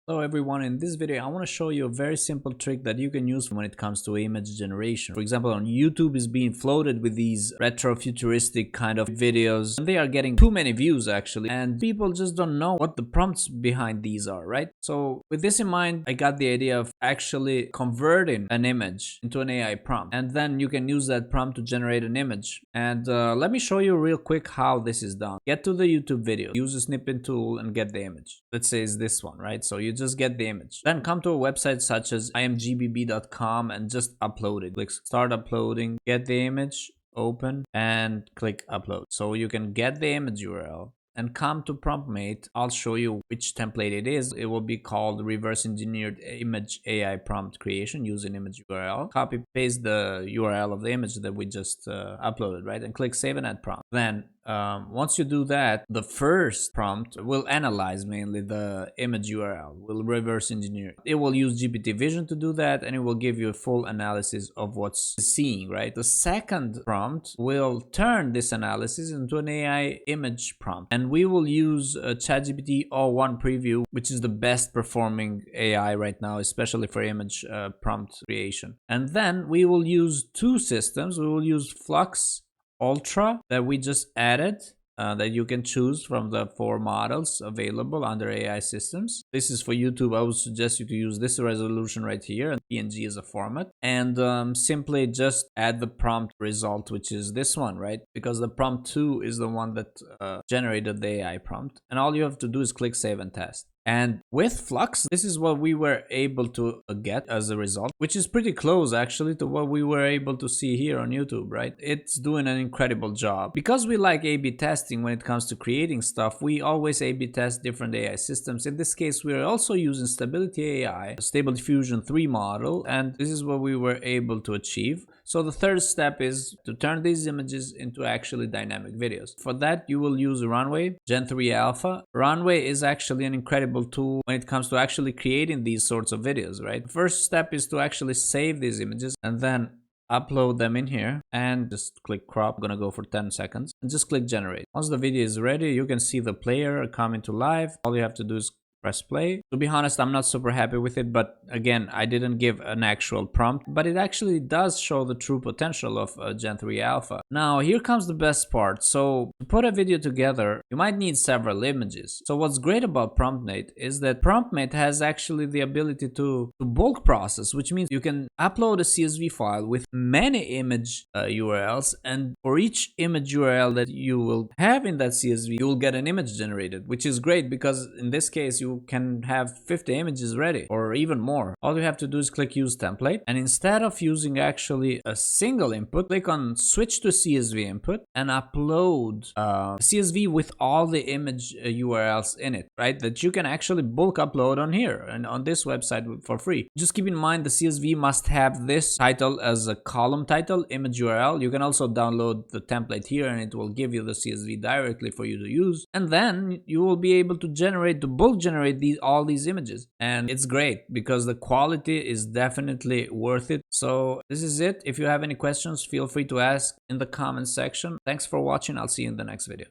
Hello everyone, in this video I want to show you a very simple trick that you can use when it comes to image generation. For example, on YouTube is being floated with these retrofuturistic kind of videos, and they are getting too many views actually, and people just don't know what the prompts behind these are, right? So with this in mind, I got the idea of actually converting an image into an AI prompt, and then you can use that prompt to generate an image. And let me show you real quick how this is done. Get to the YouTube video, use the snipping tool and get the image. Let's say it's this one, right? So you just get the image, then come to a website such as imgbb.com and just upload it. Click start uploading, get the image, open, and click upload. So you can get the image URL and come to Promptmate. I'll show you which template it is. It will be called reverse engineered image AI prompt creation using image URL. Copy paste the URL of the image that we just uploaded, right? And click save and add prompt. Then once you do that, the first prompt will analyze mainly the image URL, will reverse engineer. It will use GPT vision to do that, and it will give you a full analysis of what's seeing, right? The second prompt will turn this analysis into an AI image prompt, and we will use chatgpt O1 preview, which is the best performing AI right now, especially for image prompt creation. And then we will use two systems. We will use Flux Ultra that we just added, that you can choose from the 4 models available under AI systems. This is for YouTube. I would suggest you to use this resolution right here, and PNG as a format, and simply just add the prompt result, which is this one, right? Because the prompt 2 is the one that generated the AI prompt, and all you have to do is click save and test. And with Flux, this is what we were able to get as a result, which is pretty close actually to what we were able to see here on YouTube, right? It's doing an incredible job. Because we like A/B testing when it comes to creating stuff, we always A/B test different AI systems. In this case, we're also using Stability AI, Stable Diffusion 3 model, and this is what we were able to achieve. So the third step is to turn these images into actually dynamic videos. For that, you will use Runway Gen 3 Alpha. Runway is actually an incredible tool when it comes to actually creating these sorts of videos, right? The first step is to actually save these images and then upload them in here and just click crop. I'm gonna go for 10 seconds and just click generate. Once the video is ready, you can see the player coming to life. All you have to do is press play. To be honest, I'm not super happy with it, but again, I didn't give an actual prompt, but it actually does show the true potential of Gen 3 Alpha. Now, here comes the best part. So to put a video together, you might need several images. So what's great about Promptmate is that Promptmate has actually the ability to bulk process, which means you can upload a CSV file with many image URLs, and for each image URL that you will have in that CSV, you will get an image generated, which is great because in this case, you can have 50 images ready or even more. All you have to do is click use template, and instead of using actually a single input, click on switch to CSV input and upload CSV with all the image URLs in it, right? That you can actually bulk upload on here and on this website for free. Just keep in mind the CSV must have this title as a column title, image URL. You can also download the template here and it will give you the CSV directly for you to use, and then you will be able to bulk generate all these images, and it's great because the quality is definitely worth it. So this is it. If you have any questions, feel free to ask in the comments section. Thanks for watching. I'll see you in the next video.